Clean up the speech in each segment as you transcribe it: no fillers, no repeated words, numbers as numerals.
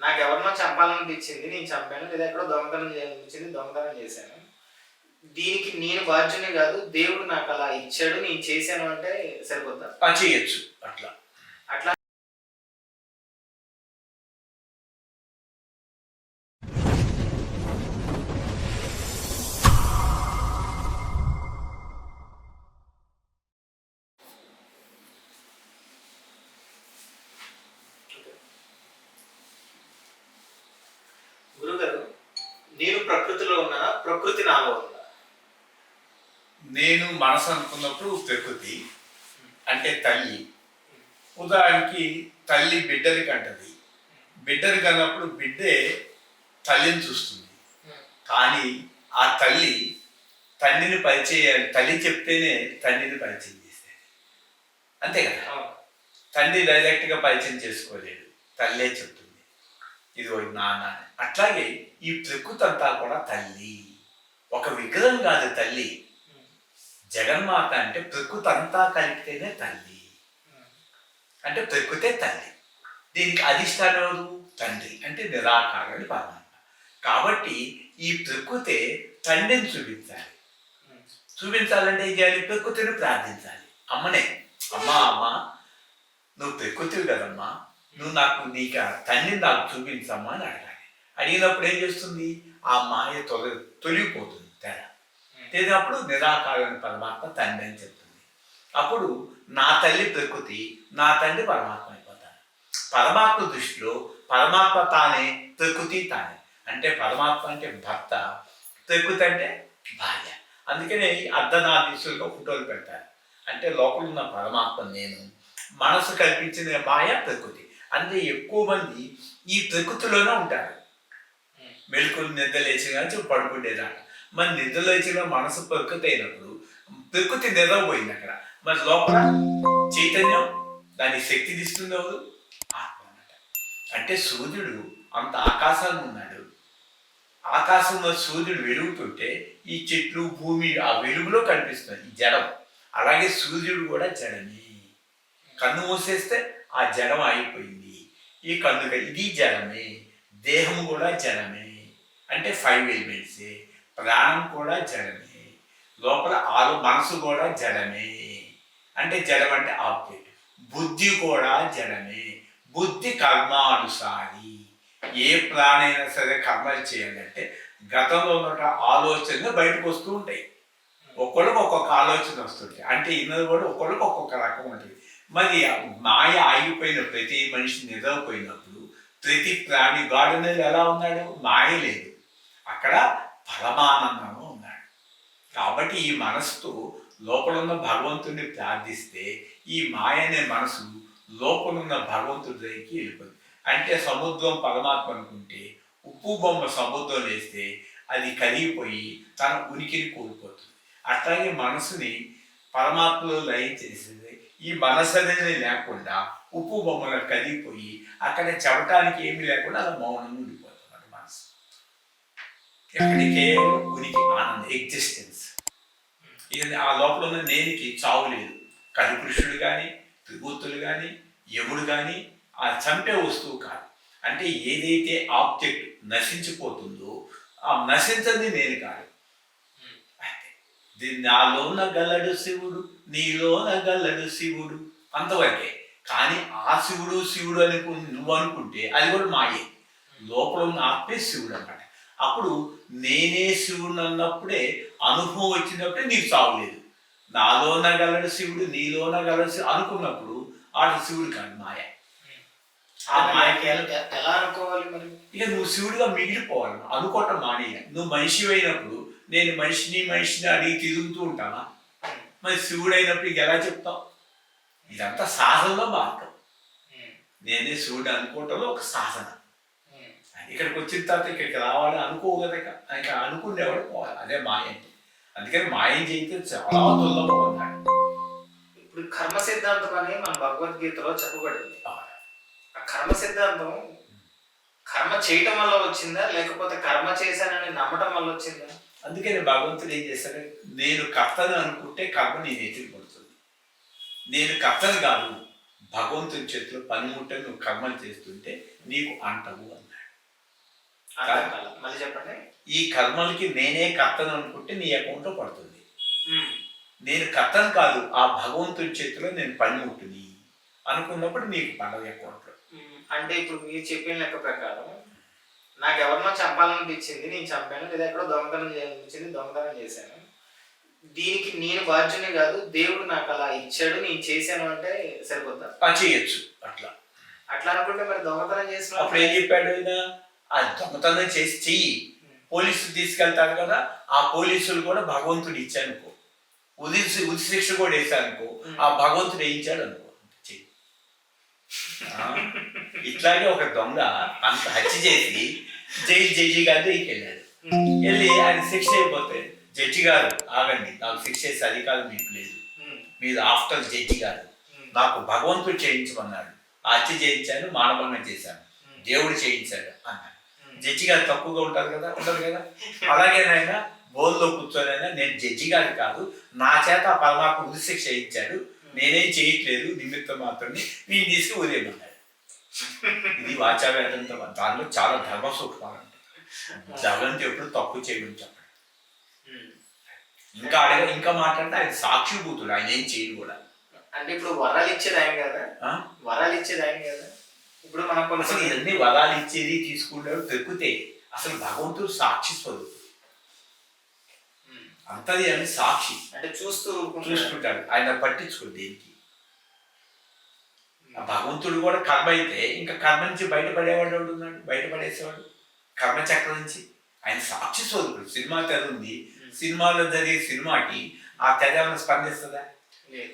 నాకు ఎవరినో చంపాలనిపించింది, నేను చంపాను. లేదా ఎక్కడో దొంగతనం చేయాలనిపించింది, దొంగతనం చేశాను. దీనికి నేను బాధ్యుని కాదు, దేవుడు నాకు అలా ఇచ్చాడు, నేను చేశాను అంటే సరిపోద్దా? చేయొచ్చు అట్లా. అట్లా గురుగారు, నేను ప్రకృతిలో ఉన్నానా, ప్రకృతి నాలో ఉందా? నేను మనసు అనుకున్నప్పుడు ప్రకృతి అంటే తల్లి. ఉదాహరణకి తల్లి బిడ్డరికి అంటది, బిడ్డరికి అన్నప్పుడు బిడ్డే తల్లిని చూస్తుంది. కానీ ఆ తల్లి తండ్రిని పరిచయం, తల్లి చెప్తేనే తండ్రిని పరిచయం చేసేది, అంతే కదా. తండ్రి డైరెక్ట్గా పరిచయం చేసుకోలేడు, తల్లే చెప్తుంది ఇది నాన్న. అట్లాగే ఈ ప్రకృతి అంతా కూడా తల్లి, ఒక విగ్రహం కాదు తల్లి. జగన్మాత అంటే ప్రకృతి అంతా కలిపితేనే తల్లి, అంటే ప్రకృతే తల్లి. దీనికి అధిష్టానం ఎవరు? తండ్రి, అంటే నిరాకారుడు పరమాత్మ. కాబట్టి ఈ ప్రకృతే తండ్రిని చూపించాలి. చూపించాలంటే ఏం చేయాలి? ప్రకృతిని ప్రార్థించాలి. అమ్మనే, అమ్మా అమ్మ నువ్వు ప్రకృతివి కదమ్మా, నువ్వు నీకు తండ్రిని నాకు చూపించమ్మా అని అడగాలి. అడిగినప్పుడు ఏం చేస్తుంది? ఆ మాయ తొలగిపోతుంది, తేడా లేనప్పుడు నిరాకారుని పరమాత్మ తండ్రి అని చెప్తుంది. అప్పుడు నా తల్లి ప్రకృతి, నా తండ్రి పరమాత్మ అయిపోతాను. పరమాత్మ దృష్టిలో పరమాత్మ తానే, ప్రకృతి తానే. అంటే పరమాత్మ అంటే భర్త, ప్రకృతి అంటే భార్య. అందుకనే ఈ అర్ధనారీశ్వరుగా ఫోటోలు పెడతారు. అంటే లోపల ఉన్న పరమాత్మ నేను, మనసు కల్పించిన మాయ ప్రకృతి. అంటే ఎక్కువ మంది ఈ ప్రకృతిలోనే ఉంటారు. మెలుకుని నిద్ర లేచిన కానీ పడుకుండేదాకా. మరి నిద్ర లేచిన మనసు ప్రకృతి అయినప్పుడు ప్రకృతి నిద్రపోయింది అక్కడ. మరి లోపల చైతన్యం, దాని శక్తి తీస్తుంది ఎవరు? ఆత్మ అన్నమాట. అంటే సూర్యుడు అంత ఆకాశాన్ని ఉన్నాడు, ఆకాశంలో సూర్యుడు వెలుగుతుంటే ఈ చెట్లు భూమి ఆ వెలుగులో కనిపిస్తుంది, ఈ జడం. అలాగే సూర్యుడు కూడా జడమే. కన్ను మూసేస్తే ఆ జడం అయిపోయింది, ఈ కన్నుక ఇది జడమే. దేహం కూడా జడమే, అంటే 5 ఎలిమెంట్సే. ప్రాణం కూడా జడమే, లోపల మనసు కూడా జడమే. అంటే జడం అంటే ఆబ్జెక్ట్. బుద్ధి కూడా జడమే, బుద్ధి కర్మానుసారి. ఏ ప్రాణైనా సరే కర్మలు చేయాలంటే గతంలో ఉన్న ఆలోచనలు బయటకు వస్తూ ఉంటాయి. ఒక్కొక్కరికి ఒక్కొక్క ఆలోచన వస్తుంది, అంటే ఇన్నది కూడా ఒక్కొక్కరికి ఒక్కొక్క రకం ఉంటుంది. మరి మాయ ఆగిపోయిన ప్రతి మనిషి నిద్రపోయినప్పుడు ప్రతి ప్రాణి గార్డెనర్ ఎలా ఉన్నాడు? మాయ లేదు, అక్కడ పరమానందంలో ఉన్నాడు. కాబట్టి ఈ మనసుతో లోపలున్న భగవంతుడిని ప్రార్థిస్తే ఈ మాయ అనే మనసు లోపలున్న భగవంతుడి దగ్గరికి వెళ్ళిపోతుంది. అంటే సముద్రం పరమాత్మ అనుకుంటే ఉప్పు బొమ్మ సముద్రం వేస్తే అది కరిగిపోయి తన ఉనికిని కోల్పోతుంది. అట్లాగే మనసుని పరమాత్మలో లయం చేసేది. ఈ మనసు అనేది లేకుండా ఉప్పు బొమ్మలు కరిగిపోయి అక్కడ చెప్పటానికి ఏమీ లేకుండా అలా మౌనంగా ఉండిపోతుంది మనసు. ఎక్కడి కేవలం ఉనికి, ఆనందం, ఎగ్జిస్టెన్స్. ఇది ఆ లోపల ఉన్న నేనికి చావు లేదు. కలిపురుషుడు కానీ, త్రిమూర్తులు కానీ, యముడు కానీ ఆ చంపే వస్తువు కాదు. అంటే ఏదైతే ఆబ్జెక్ట్ నశించిపోతుందో ఆ నశించది నేను కాదు. అంటే నాలోన గలడు శివుడు, నీలోన గలడు శివుడు, అంతవరకే. కానీ ఆ శివుడు శివుడు అని నువ్వు అనుకుంటే అది కూడా మాయే. లోపల ఉన్న ఆత్మే శివుడు అన్నమాట. అప్పుడు నేనే శివుడు అన్నప్పుడే, అనుభవం వచ్చినప్పుడే నీకు చావులేదు. నాలోన గలడు శివుడు, నీలోన గలడు శివుడు అనుకున్నప్పుడు ఆడు శివుడు కాదు, మాయ. ఆ మాయకి ఎలా అనుకోవాలి మరి? ఇక నువ్వు శివుడిగా మిగిలిపోవాలి, అనుకోవటం మానేయ. నువ్వు మనిషి అయినప్పుడు నేను మనిషిని అడిగి తిరుగుతూ ఉంటావా? మరి శివుడు అయినప్పుడు ఇక ఎలా చెప్తావు? ఇదంతా సాధనలో మార్గం. నేనే శివుడు అనుకోవటంలో ఒక సాధన. ఇక్కడికి వచ్చిన తర్వాత ఇక్కడికి రావాలి అనుకోగలక, ఇక అనుకునేవాడు పోవాలి. అదే మాయ అంటే. అందుకని మాయం చేస్తే చాలా దుర్లభం అన్నాడు. ఇప్పుడు కర్మ సిద్ధాంతం అని మన భగవద్గీతలో చెప్పబడింది. ఆ కర్మ సిద్ధాంతం కర్మ చేయటం వల్ల వచ్చిందా, లేకపోతే కర్మ చేశానని నమ్మటం వల్ల వచ్చిందా? అందుకని భగవంతుడు ఏం చేస్తాడు? నేను కర్తను అనుకుంటే కర్మ నీ నెత్తికి పడుతుంది. నేను కర్తను కాదు, భగవంతుని చేతిలో పనిముట్ట నువ్వు కర్మలు చేస్తుంటే నీకు అంటవు అన్నాడు. అర్థం కాల, మళ్ళీ చెప్పండి. ఈ కర్మలకి నేనే కర్తను అనుకుంటే నీ అకౌంట్లో పడుతుంది. ఉమ్, నేను కర్తను కాదు, ఆ భగవంతుని చేతిలో నేను పనిముట్టుని అనుకున్నప్పుడు నీకు పడదు అకౌంట్లో. అంటే ఇప్పుడు మీరు చెప్పిన లెక్క ప్రకారం నాకు ఎవరినో చంపాలనిపించింది, నేను చంపాను, లేదా ఎక్కడో దొంగతనం చేయాలనిపించింది, దొంగతనం చేశాను. దీనికి నేను బాధ్యుని కాదు, దేవుడు నాకు అలా ఇచ్చాడు, నేను చేశాను అంటే సరిపోద్దా? చేయొచ్చు అట్లా. అట్లా అనుకుంటే మరి దొంగతనం చేసిన అప్పుడు ఏం చెప్పాడు ఆయన? ఆ దొంగతనం చేసి చెయ్యి, పోలీసులు తీసుకెళ్తారు కదా, ఆ పోలీసులు కూడా భగవంతుడు ఇచ్చానుకో, ఉది శిక్ష కూడా వేసానుకో, ఆ భగవంతుడు వేయించాడు అనుకో, చెయ్యి. ఇట్లాగే ఒక దొంగ అంత హత్య చేసి జడ్జి గారి దగ్గరికి వెళ్ళాడు. వెళ్ళి ఆయన శిక్ష అయిపోతే, జడ్జి గారు ఆగండి, నాకు శిక్ష చేసే అధికారం మీకు లేదు, మీరు ఆఫ్టర్ జడ్జి గారు, నాకు భగవంతుడు చేయించమన్నాడు, హత్య చేయించాను, మానభంగం చేశాను, దేవుడు చేయించాడు అన్నాడు. జడ్జి గారు తక్కువగా ఉంటారు కదా, ఉండదు కదా. అలాగేనైనా బోన్లో కూర్చోనైనా నేను జడ్జి గారి కాదు, నా చేత ఆ పరమాత్మ ఉరి శిక్ష చేయించాడు, నేనేం చేయట్లేదు, నిమిత్తం మాత్రమే నేను తీసుకు ఉదయమన్నాడు. ఇది వాచావేదంతో, దానిలో చాలా ధర్మ సూక్ష్మాలు ఉంటాయి. జగంతో ఎప్పుడు తక్కువ చేయమని చెప్పండి. ఇంకా మాట్లాడితే ఆయన సాక్షిభూతుడు, ఆయన ఏం చేయడు కూడా. అంటే ఇప్పుడు వరాలు ఇచ్చేది ఆయన కదా, వరాలు ఇచ్చేది ఆయన కదా. ఇప్పుడు మనం అసలు ఇవన్నీ వరాలు ఇచ్చేది తీసుకున్నాడు దొరికితే అసలు భగవంతుడు సాక్షి స్వరూపుడు. అంతది అని సాక్షి అంటే చూసుకుంటాడు, ఆయన పట్టించుకోడు దేనికి. ఆ భగవంతుడు కూడా కర్మ అయితే ఇంకా కర్మ నుంచి బయటపడేవాడు ఉన్నాడు, బయటపడేసేవాడు కర్మ చక్రం నుంచి. ఆయన సాక్షి స్వరూపుడు. సినిమా తెర ఉంది, సినిమాలో జరిగే సినిమాకి ఆ తెర ఏమైనా స్పందిస్తుందా?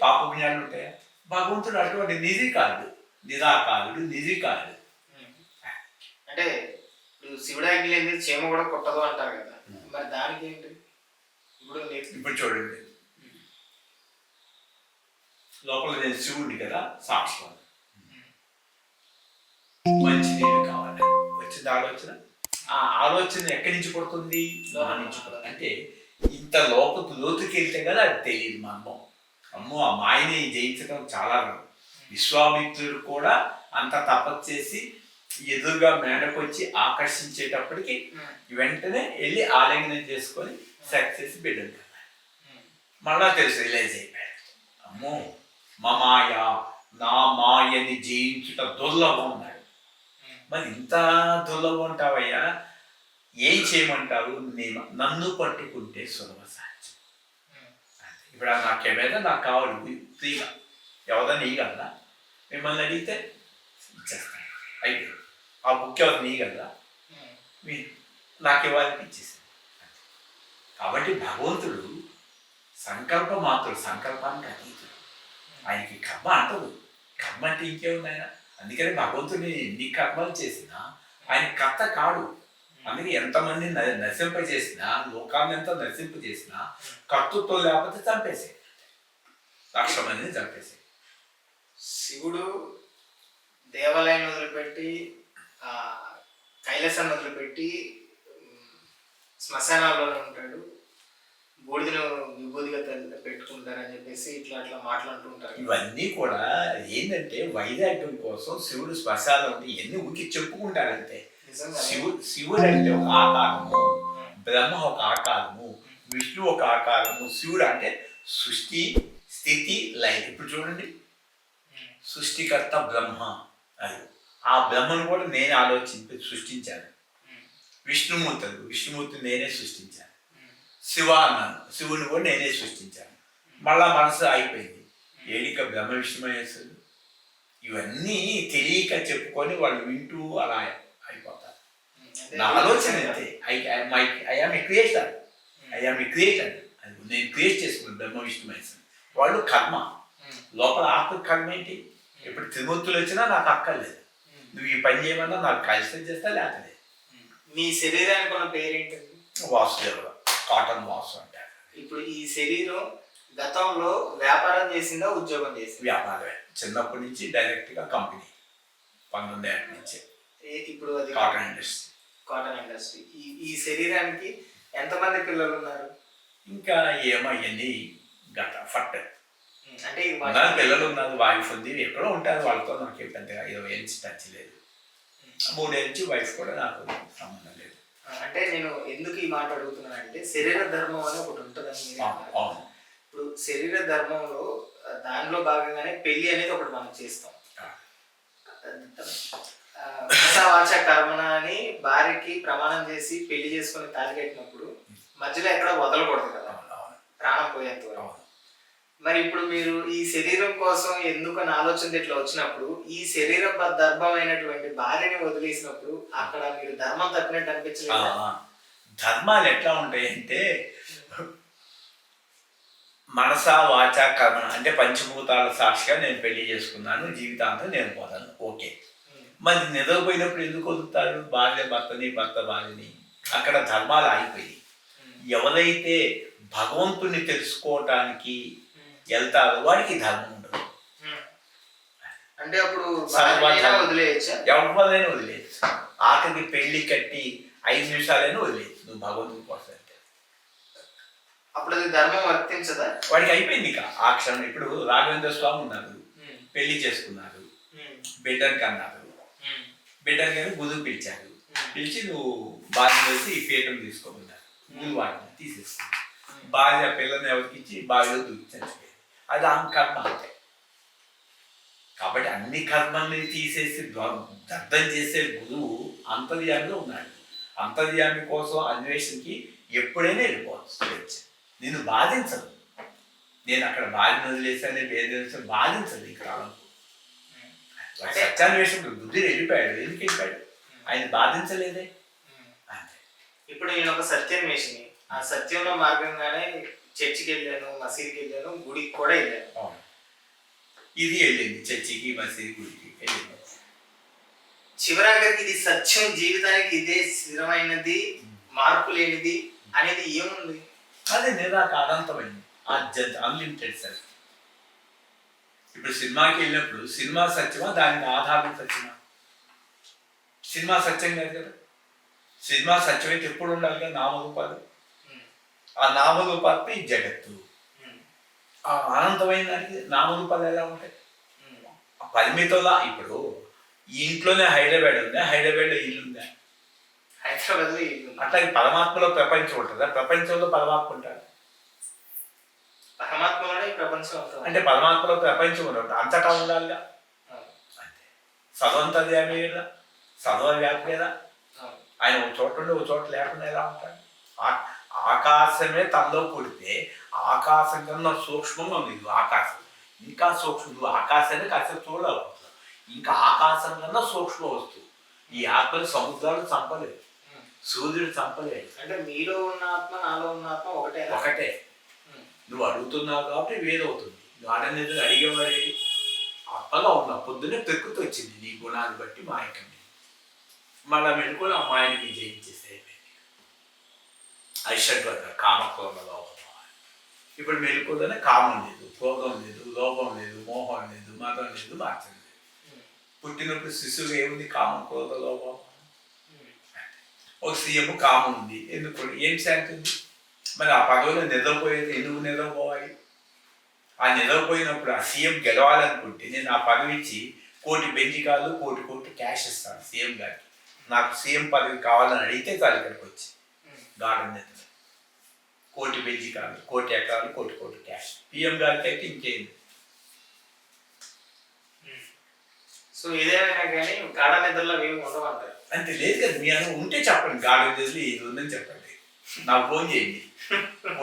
పాప పుణ్యాలు ఉంటాయా? భగవంతుడు అటువంటి నిధికారుడు, నిరాకారుడు, నిధికారుడు. అంటే ఇప్పుడు శివుడానికి లేదు చీమ కూడా కొట్టదు అంటారు కదా, మరి దానికి ఏంటి? ఇప్పుడు చూడండి, లోపల నేను శివుడిని కదా, సాక్షి. మంచి నీళ్ళు కావాలి, వచ్చింది ఆలోచన. ఆ ఆలోచన ఎక్కడి నుంచి పడుతుంది? అంటే ఇంత లోతుకి వెళ్తే కదా అది తెలియదు. అమ్మో ఆ మాయని జయించడం చాలా. విశ్వామిత్రుడు కూడా అంత తపస్సు చేసి ఎదురుగా మేడకు వచ్చి ఆకర్షించేటప్పటికి వెంటనే వెళ్ళి ఆలింగనం చేసుకొని సక్సెస్ బిడ్డలు కదా. మళ్ళా తెలుసు, రిలైజ్ అయిపోయాడు, అమ్మో మా మాయ, నా మాయని జయించుట దుర్లభం అన్నాడు. మరి ఇంత దుర్లభం ఉంటావయ్యా, ఏం చేయమంటావు? నన్ను పట్టుకుంటే సులభ సాధ్యం. ఇప్పుడు నా కెమెరా నాకు కావాలి ఫ్రీగా, ఎవరన్నా ఇవ్వగలరా? మిమ్మల్ని అడిగితే ఇచ్చేస్తాను, అయిపోయింది. ఆ బుక్ ఎవరు ఇవ్వగలరా? మీరు నాకు ఇవ్వాలని ఇచ్చేసాను. కాబట్టి భగవంతుడు సంకల్ప మాత్రుడు, సంకల్పానికి అతీతుడు. ఆయనకి కర్మ అంటదు. కర్మ అంటే ఇంకేముంది ఆయన? అందుకని భగవంతుడిని ఎన్ని కర్మలు చేసినా ఆయన కర్త కాడు. అందుకే ఎంతమంది నశింపజేసినా, లోకాన్ని ఎంత నశింపజేసినా కర్తృత్వం లేకపోతే చంపేసే, 1,00,000 మందిని చంపేసే. శివుడు దేవాలయాన్ని వదిలిపెట్టి, కైలాసాన్ని వదిలిపెట్టి శ్మశానాల్లోనే ఉంటాడు, బూడిదను విభూతిగా పెట్టుకుంటారని చెప్పేసి ఇట్లా అట్లా మాట్లాడుతుంటారు. ఇవన్నీ కూడా ఏంటంటే వైరాగ్యం కోసం శివుడు శ్మశానం ఇవన్నీ ఊరికి చెప్పుకుంటారంటే. శివుడు అంటే ఒక ఆకారము, బ్రహ్మ ఒక ఆకారము, విష్ణు ఒక ఆకారము. శివుడు అంటే సృష్టి, స్థితి, లయం. ఇప్పుడు చూడండి, సృష్టికర్త బ్రహ్మ, అది ఆ బ్రహ్మను కూడా నేనే ఆలోచించి సృష్టించాను. విష్ణుమూర్తిని నేనే సృష్టించాను. శివ అన్నాను, శివుని కూడా నేనే సృష్టించాను. మళ్ళా మనసు అయిపోయింది, ఏలిక బ్రహ్మ విష్ణు మహేశ్వరుడు. ఇవన్నీ తెలియక చెప్పుకొని వాళ్ళు వింటూ అలా అయిపోతారు. నా ఆలోచన అంతే, ఐఆమ్ ఏ క్రియేటర్, నేను క్రియేట్ చేసుకున్నాను బ్రహ్మ విష్ణు మహేశ్వరుడు. వాళ్ళు కర్మ, లోపల ఆత్మ కర్మ ఏంటి? ఇప్పుడు త్రిమూర్తులు వచ్చినా నాకు అక్కర్లేదు, నువ్వు ఈ పని చేయమన్నా నాకు కలిసి చేస్తా, లేకపోతే. మీ శరీరానికి ఉన్న పేరేంటి? వాసుదేవుడు, కాటన్ వాసు అంటారు. ఇప్పుడు ఈ శరీరం గతంలో వ్యాపారం చేసిందా, ఉద్యోగం చేసిందా? వ్యాపారమే. చిన్నప్పటి నుంచి డైరెక్ట్గా కంపెనీ, 19 ఏళ్ళ నుంచి. ఇప్పుడు అది కాటన్ ఇండస్ట్రీ. ఈ శరీరానికి ఎంతమంది పిల్లలు ఉన్నారు? ఇంకా ఏమయ్యండి, ఫట్ అంటే ఇది ఉన్నారు, పిల్లలు ఉన్నారు, వైఫ్ ఉంది, ఎక్కడో ఉంటారు, వాళ్ళతో నాకు పెద్దగా 20 ఏళ్ళ నుంచి టచ్ లేదు. 3 ఏళ్ళ నుంచి వైఫ్ కూడా నాకు సంబంధం లేదు. అంటే నేను ఎందుకు ఈ మాట అడుగుతున్నానంటే శరీర ధర్మం అని ఒకటి ఉంటుందని మీరు అన్నారు. అవును. ఇప్పుడు శరీర ధర్మంలో దానిలో భాగంగానే పెళ్లి అనేది ఒకటి మనం చేస్తాం. మనసా వాచ కర్మణ అని భార్యకి ప్రమాణం చేసి పెళ్లి చేసుకొని తాళి కట్టినప్పుడు మధ్యలో ఎక్కడ వదలకూడదు కదా, ప్రాణం పోయేంత వరకు. మరి ఇప్పుడు మీరు ఈ శరీరం కోసం ఎందుకు అని ఆలోచన ఇట్లా వచ్చినప్పుడు ఈ శరీర ధర్మమైనటువంటి భార్యని వదిలేసినప్పుడు అక్కడ మీరు ధర్మం తప్పినట్టు అనిపించలేదు? ధర్మాలు ఎట్లా ఉంటాయంటే మనసా వాచ కర్మణ అంటే పంచభూతాల సాక్షిగా నేను పెళ్లి చేసుకున్నాను, జీవితాంతం నేను పోతాను, ఓకే. మరి నిద్రపోయినప్పుడు ఎందుకు వదులుతాడు భార్య భర్తని, భర్త భార్యని? అక్కడ ధర్మాలు ఆగిపోయి ఎవరైతే భగవంతుని తెలుసుకోవటానికి వెళ్తారో వాడికి ధర్మం ఉండదు. అంటే అప్పుడు ఎవరైనా వదిలేయచ్చు, ఆఖరికి పెళ్లి కట్టి 5 నిమిషాలైనా వదిలేయచ్చు నువ్వు భగవంతుని కోసం. అప్పుడు అది ధర్మం వర్తించదా? వాడికి అయిపోయింది ఇక ఆ క్షణం. ఇప్పుడు రాఘవేంద్ర స్వామి ఉన్నారు, పెళ్లి చేసుకున్నారు, బిడ్డని కన్నారు, బిడ్డని కానీ గురువు పిలిచారు, పిలిచి నువ్వు భార్య వేసి ఈ పీఠం తీసుకోమన్నారు, గురువు వాడిని తీసేసుకున్నారు. భార్య పిల్లని ఎవరికి ఇచ్చి బావిలో దూకి చచ్చిపోయింది. అది ఆమె కర్మ అంతే. కాబట్టి అన్ని కర్మల్ని తీసేసి దగ్ధం చేసే గురువు అంతర్యామిలో ఉన్నాడు. అంతర్యామి కోసం అన్వేషణకి ఎప్పుడైనా వెళ్ళిపోవచ్చు. నేను బాధించదు, నేను అక్కడ బాధ్యత వదిలేసాను, వేదన బాధించదు ఈ కాలంలో. సత్యాన్వేషకుడు బుద్ధి వెళ్ళిపోయాడు, ఎందుకు వెళ్ళిపోయాడు? ఆయన బాధించలేదే. అంతే. ఇప్పుడు నేను ఒక సత్యాన్వేషిని, ఆ సత్యంలో మార్గంగానే చర్చికి వెళ్ళాను, మసీదుకి వెళ్ళాను, గుడికి కూడా వెళ్ళాను. ఇది వెళ్ళింది, చర్చికి మసీదు గుడికి వెళ్ళింది. చివరాగరికి ఇది సత్యం, జీవితానికి ఇదే స్థిరమైనది, మార్పు లేనిది అనేది ఏముంది? అదే నిరాకారంతమైంది, అన్లిమిటెడ్ సెల్ఫ్. ఇప్పుడు సినిమాకి వెళ్ళినప్పుడు సినిమా సత్యమా, దానికి ఆధారం సత్యమా? సినిమా సత్యం కాదు కదా. సినిమా సత్యమైతే ఎప్పుడు ఉండాలి కదా, నామరూపాలు. ఆ నామరూపాలపై జగత్తు. ఆ అనంతమైన దానికి నామరూపాలు ఎలా ఉంటాయి? పరిమితంలా. ఇప్పుడు ఈ ఇంట్లోనే హైదరాబాద్ ఉందా, హైదరాబాద్లో ఇల్లు ఉందా? హైదరాబాద్లో ఇల్లు. అట్లాగే పరమాత్మలో ప్రపంచం ఉంటుందా, ప్రపంచంలో పరమాత్మ ఉంటాడు? పరమాత్మలోనే ప్రపంచం ఉంటుంది. అంటే పరమాత్మలో ప్రపంచం ఉండదు, అంతటా ఉండాలిగా. అంతే. సర్వంతర్యామి లేదా, సర్వవ్యాపి లేదా? ఆయన ఒక చోట ఉండి ఒక చోట లేకుండా ఎలా ఉంటాడు? ఆకాశమే తనలో పుడితే ఆకాశం కన్నా సూక్ష్మంగా ఉంది ఆకాశం, ఇంకా సూక్ష్మం. నువ్వు ఆకాశాన్ని కాసేపు చూడలేకపోతున్నావు, ఇంకా ఆకాశం కన్నా సూక్ష్మ వస్తువు. ఈ ఆత్మని సముద్రాలు చంపలేదు, సూర్యుడు చంపలేదు. అంటే మీలో ఉన్న ఆత్మ నాలో ఉన్న ఆత్మ ఒకటే. ఒకటే. నువ్వు అడుగుతున్నావు కాబట్టి వేదవుతుంది. నువ్వు అడనేది అడిగేవాడే ఆత్మగా ఉన్నావు. పొద్దున్నే ప్రకృతి వచ్చింది నీ గుణాన్ని బట్టి మాయకండి, మళ్ళా మెలుకొని ఆ మాయని జయించేసేది. ఐశ్వర్య కామక్రోధ లోపం. ఇప్పుడు మెలుకోదనే కామం లేదు, క్రోధం లేదు, లోపం లేదు, మోహం లేదు, మతం లేదు, మార్చం లేదు. పుట్టినప్పుడు శిశువు ఏముంది? కామం, క్రోధ, లోపం. ఒక సీఎం కామం ఉంది, ఎందుకు? ఏం శాంతి ఉంది? మరి ఆ పదవిలో నిద్రపోయేది ఎందుకు నిద్రపోవాలి? ఆ నిద్రపోయినప్పుడు ఆ సీఎం గెలవాలనుకుంటే నేను ఆ పదవి ఇచ్చి 1 కోటి బెంజికాలు, 1 కోటి క్యాష్ ఇస్తాను సీఎం గారికి. నాకు సీఎం పదవి కావాలని అడిగితే చాలు ఇక్కడికి వచ్చి గార్డెన్ నిద్ర 1 కోటి బెంజికాలు, 1 కోటి ఎకరాలు, 1 కోటి క్యాష్. పిఎం గారికి అయితే ఇంకేంది? సో ఇదేమైనా కానీ గాఢ నిద్రలో ఏమి ఉండమంటారు? అంతే. లేదు కదా, మీ అన్న ఉంటే చెప్పండి, గార్డెన్ నిద్రలో ఇది ఉందని చెప్పండి, నాకు ఫోన్ చేయండి.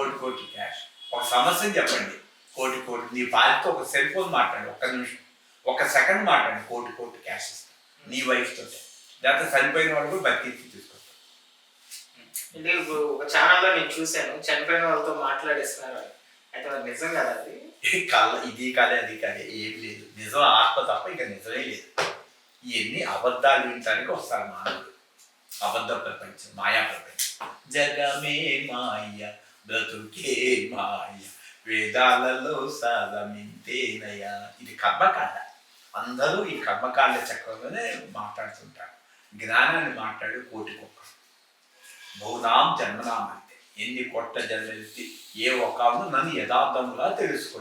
1 కోటి క్యాష్. ఒక సమస్యని చెప్పండి, 1 కోటి. నీ భార్యతో ఒక సెల్ ఫోన్ మాట్లాడి 1 నిమిషం, 1 సెకండ్ మాట్లాడి 1 కోటి క్యాష్ ఇస్తాను నీ వైఫ్ తోటే. లేకపోతే చనిపోయిన వాళ్ళు కూడా బతికి తీసుకొస్తాను. అంటే ఇప్పుడు ఒక ఛానల్లో నేను చూశాను, చనిపోయిన వాళ్ళతో మాట్లాడేస్తున్నారు. అయితే అది నిజం కదా? అది ఇది కాదే అది కాదే ఏమి లేదు, నిజం ఆత్మ తప్ప ఇక నిజమే లేదు. ఇవన్నీ అబద్ధాలు వినటానికి వస్తారు మానవుడు. అబద్ధ ప్రపంచం, మాయా ప్రపంచం. జగమే మాయ బ్రతుకే మాయ, వేదాలలో సాధమింతేనయా. ఇది కర్మకాండ. అందరూ ఈ కర్మకాండ చక్రంలోనే మాట్లాడుతుంటారు. జ్ఞానాన్ని మాట్లాడే 1 కోటి కుక్క. బహునాం జన్మనాం అంటే ఎన్ని కొట్ట జన్మెత్తి ఏ ఒక్కను నన్ను యథార్థముగా తెలుసుకో.